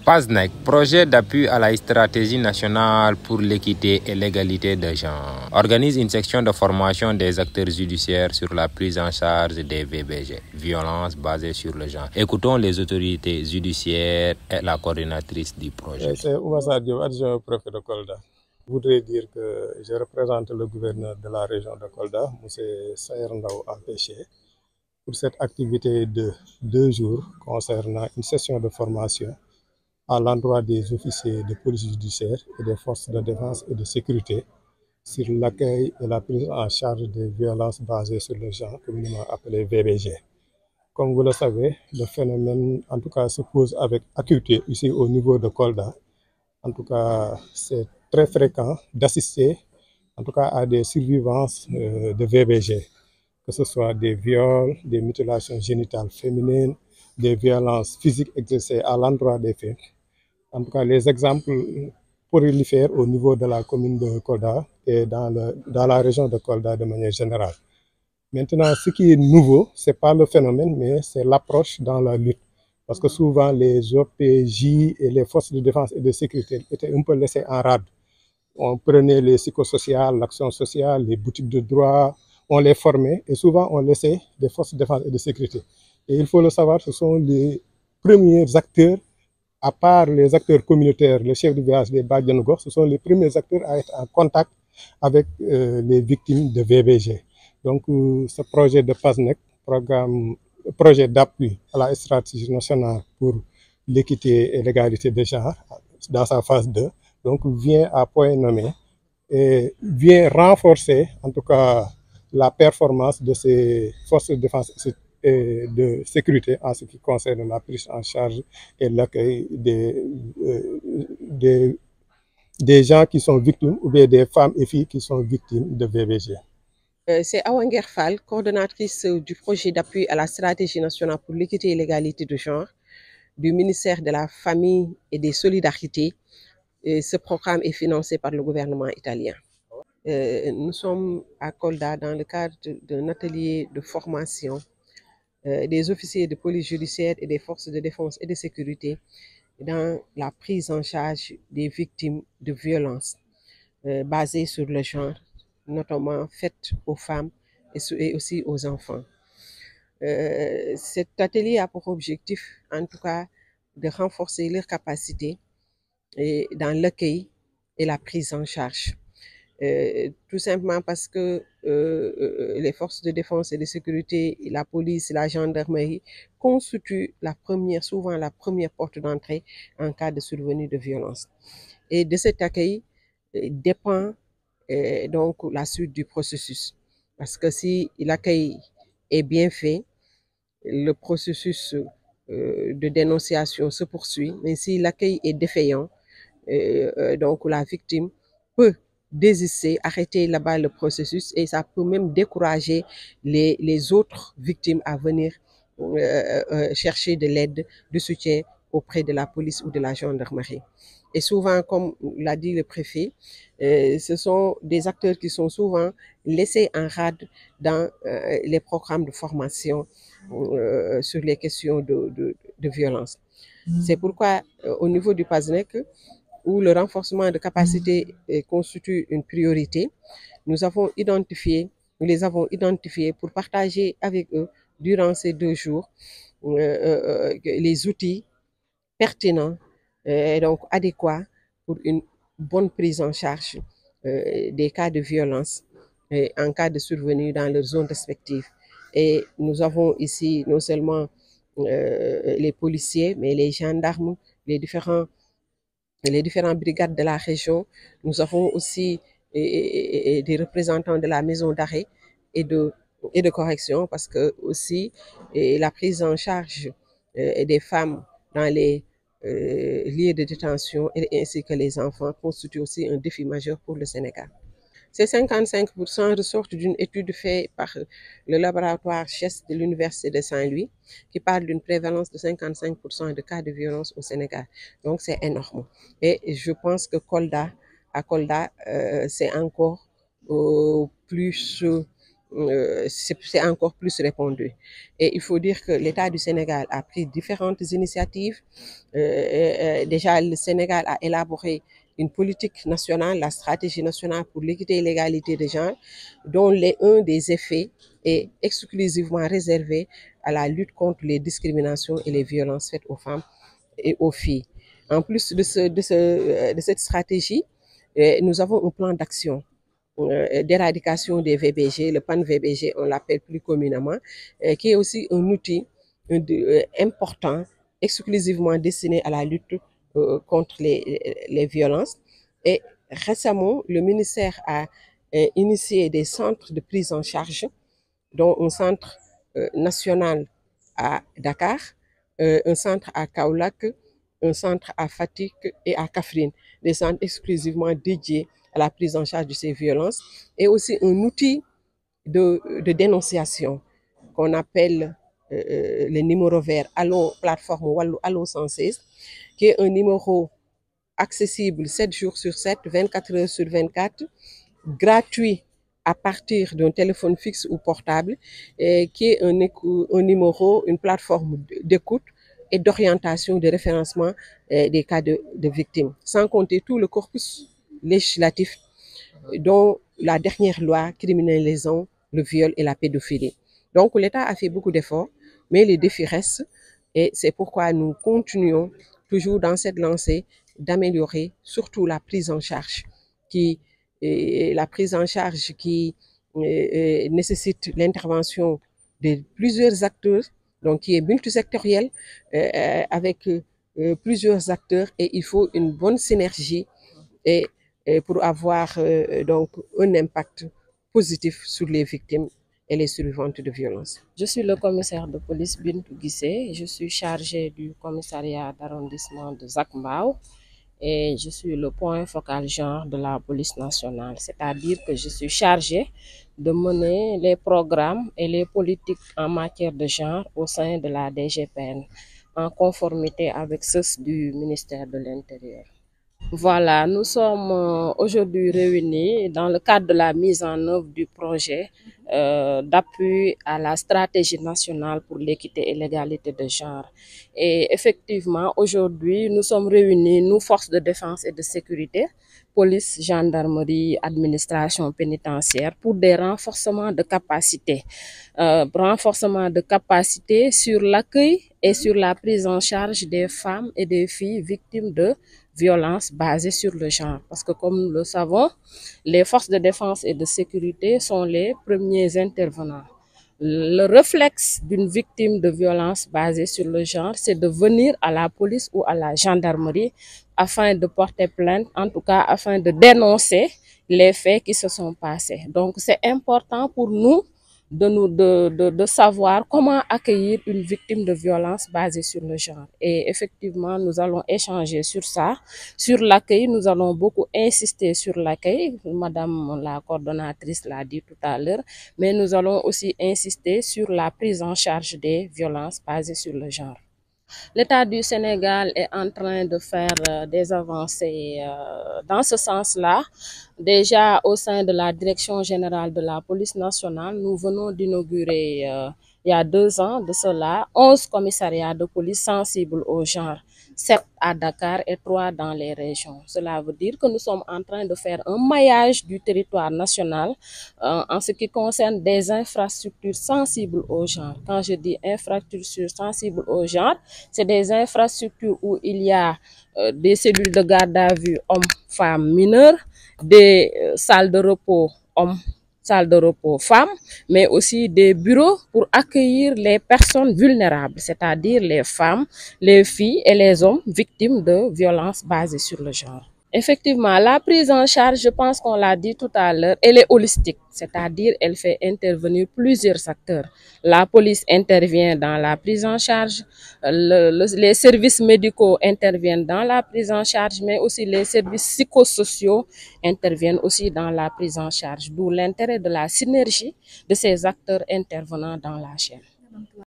PASNEC, projet d'appui à la stratégie nationale pour l'équité et l'égalité des genres, organise une section de formation des acteurs judiciaires sur la prise en charge des VBG, violences basées sur le genre. Écoutons les autorités judiciaires et la coordinatrice du projet. C'est Oumassa Diop, adjoint au préfet de Kolda. Je voudrais dire que je représente le gouverneur de la région de Kolda, M. Sayer Ndao Ampéché, pour cette activité de 2 jours concernant une session de formation à l'endroit des officiers de police judiciaire et des forces de défense et de sécurité sur l'accueil et la prise en charge des violences basées sur le genre, communément appelé VBG. Comme vous le savez, le phénomène, en tout cas, se pose avec acuité ici au niveau de Kolda. En tout cas, c'est très fréquent d'assister, en tout cas, à des survivances de VBG, que ce soit des viols, des mutilations génitales féminines, des violences physiques exercées à l'endroit des faits. En tout cas, les exemples prolifèrent au niveau de la commune de Kolda et dans la région de Kolda de manière générale. Maintenant, ce qui est nouveau, ce n'est pas le phénomène, mais c'est l'approche dans la lutte. Parce que souvent, les OPJ et les forces de défense et de sécurité étaient un peu laissés en rade. On prenait les psychosociales, l'action sociale, les boutiques de droit, on les formait et souvent on laissait les forces de défense et de sécurité. Et il faut le savoir, ce sont les premiers acteurs, à part les acteurs communautaires, le chef du village des Badjanogor, ce sont les premiers acteurs à être en contact avec les victimes de VBG. Donc, ce projet de PASNEC, projet d'appui à la stratégie nationale pour l'équité et l'égalité des genres, dans sa phase 2, donc vient à point nommé et vient renforcer, en tout cas, la performance de ces forces de défense et de sécurité en ce qui concerne la prise en charge et l'accueil des gens qui sont victimes ou bien des femmes et filles qui sont victimes de VBG. C'est Awanger Fall, coordonnatrice du projet d'appui à la stratégie nationale pour l'équité et l'égalité de genre du ministère de la Famille et des Solidarités. Et ce programme est financé par le gouvernement italien. Nous sommes à Kolda dans le cadre d'un atelier de formation des officiers de police judiciaire et des forces de défense et de sécurité dans la prise en charge des victimes de violences basées sur le genre, notamment faites aux femmes et aussi aux enfants. Cet atelier a pour objectif, en tout cas, de renforcer leurs capacités dans l'accueil et la prise en charge. Tout simplement parce que les forces de défense et de sécurité, la police, la gendarmerie constituent souvent la première porte d'entrée en cas de survenue de violence. Et de cet accueil dépend donc la suite du processus. Parce que si l'accueil est bien fait, le processus de dénonciation se poursuit. Mais si l'accueil est défaillant, donc la victime peut désister, arrêter là-bas le processus et ça peut même décourager les autres victimes à venir chercher de l'aide, du soutien auprès de la police ou de la gendarmerie. Et souvent, comme l'a dit le préfet, ce sont des acteurs qui sont souvent laissés en rade dans les programmes de formation sur les questions de violence. C'est pourquoi, au niveau du PASNEC, où le renforcement de capacité constitue une priorité, nous les avons identifiés pour partager avec eux durant ces 2 jours les outils pertinents et donc adéquats pour une bonne prise en charge des cas de violence en cas de survenue dans leurs zones respectives. Et nous avons ici non seulement les policiers, mais les gendarmes, les différentes brigades de la région. Nous avons aussi des représentants de la maison d'arrêt et de correction parce que aussi la prise en charge des femmes dans les lieux de détention ainsi que les enfants constitue aussi un défi majeur pour le Sénégal. Ces 55% ressortent d'une étude faite par le laboratoire CHES de l'Université de Saint-Louis qui parle d'une prévalence de 55% de cas de violence au Sénégal. Donc, c'est énorme. Et je pense que à Kolda, c'est encore plus c'est encore plus répandu. Et il faut dire que l'État du Sénégal a pris différentes initiatives. Déjà, le Sénégal a élaboré une politique nationale, la stratégie nationale pour l'équité et l'égalité des genres, dont un des effets est exclusivement réservé à la lutte contre les discriminations et les violences faites aux femmes et aux filles. En plus de cette stratégie, nous avons un plan d'action d'éradication des VBG, le PAN-VBG, on l'appelle plus communément, qui est aussi un outil important, exclusivement destiné à la lutte contre les violences. Et récemment, le ministère a initié des centres de prise en charge, dont un centre national à Dakar, un centre à Kaolack, un centre à Fatick et à Kaffrine, des centres exclusivement dédiés à la prise en charge de ces violences, et aussi un outil de dénonciation qu'on appelle le numéro vert plateforme Wallu Allo 116, qui est un numéro accessible 7 jours sur 7, 24 heures sur 24, gratuit à partir d'un téléphone fixe ou portable, qui est un numéro, une plateforme d'écoute et d'orientation, de référencement des cas de victimes, sans compter tout le corpus législatif dont la dernière loi criminalisant le viol et la pédophilie. Donc l'État a fait beaucoup d'efforts, mais les défis restent, et c'est pourquoi nous continuons toujours dans cette lancée d'améliorer surtout la prise en charge qui nécessite l'intervention de plusieurs acteurs, donc qui est multisectoriel, avec plusieurs acteurs, et il faut une bonne synergie et pour avoir donc un impact positif sur les victimes et les survivantes de violences. Je suis le commissaire de police Bintou Guissé. Je suis chargé du commissariat d'arrondissement de Zac Mbao et je suis le point focal genre de la police nationale. C'est-à-dire que je suis chargé de mener les programmes et les politiques en matière de genre au sein de la DGPN, en conformité avec ceux du ministère de l'Intérieur. Voilà, nous sommes aujourd'hui réunis dans le cadre de la mise en œuvre du projet d'appui à la stratégie nationale pour l'équité et l'égalité de genre. Et effectivement, aujourd'hui, nous sommes réunis, nous, forces de défense et de sécurité, police, gendarmerie, administration pénitentiaire, pour des renforcements de capacité. Renforcement de capacité sur l'accueil et sur la prise en charge des femmes et des filles victimes de violences basées sur le genre. Parce que comme nous le savons, les forces de défense et de sécurité sont les premiers intervenants. Le réflexe d'une victime de violence basée sur le genre, c'est de venir à la police ou à la gendarmerie afin de porter plainte, en tout cas afin de dénoncer les faits qui se sont passés. Donc c'est important pour nous de savoir comment accueillir une victime de violence basée sur le genre. Et effectivement, nous allons échanger sur ça, sur l'accueil. Nous allons beaucoup insister sur l'accueil. Madame la coordonnatrice l'a dit tout à l'heure. Mais nous allons aussi insister sur la prise en charge des violences basées sur le genre. L'État du Sénégal est en train de faire des avancées dans ce sens-là. Déjà, au sein de la Direction générale de la police nationale, nous venons d'inaugurer, il y a 2 ans de cela, 11 commissariats de police sensibles au genre, 7 à Dakar et 3 dans les régions. Cela veut dire que nous sommes en train de faire un maillage du territoire national en ce qui concerne des infrastructures sensibles au genre. Quand je dis infrastructures sensibles au genre, c'est des infrastructures où il y a des cellules de garde à vue hommes, femmes, mineurs, des salles de repos hommes, salles de repos femmes, mais aussi des bureaux pour accueillir les personnes vulnérables, c'est-à-dire les femmes, les filles et les hommes victimes de violences basées sur le genre. Effectivement, la prise en charge, je pense qu'on l'a dit tout à l'heure, elle est holistique, c'est-à-dire elle fait intervenir plusieurs acteurs. La police intervient dans la prise en charge, les services médicaux interviennent dans la prise en charge, mais aussi les services psychosociaux interviennent aussi dans la prise en charge, d'où l'intérêt de la synergie de ces acteurs intervenant dans la chaîne.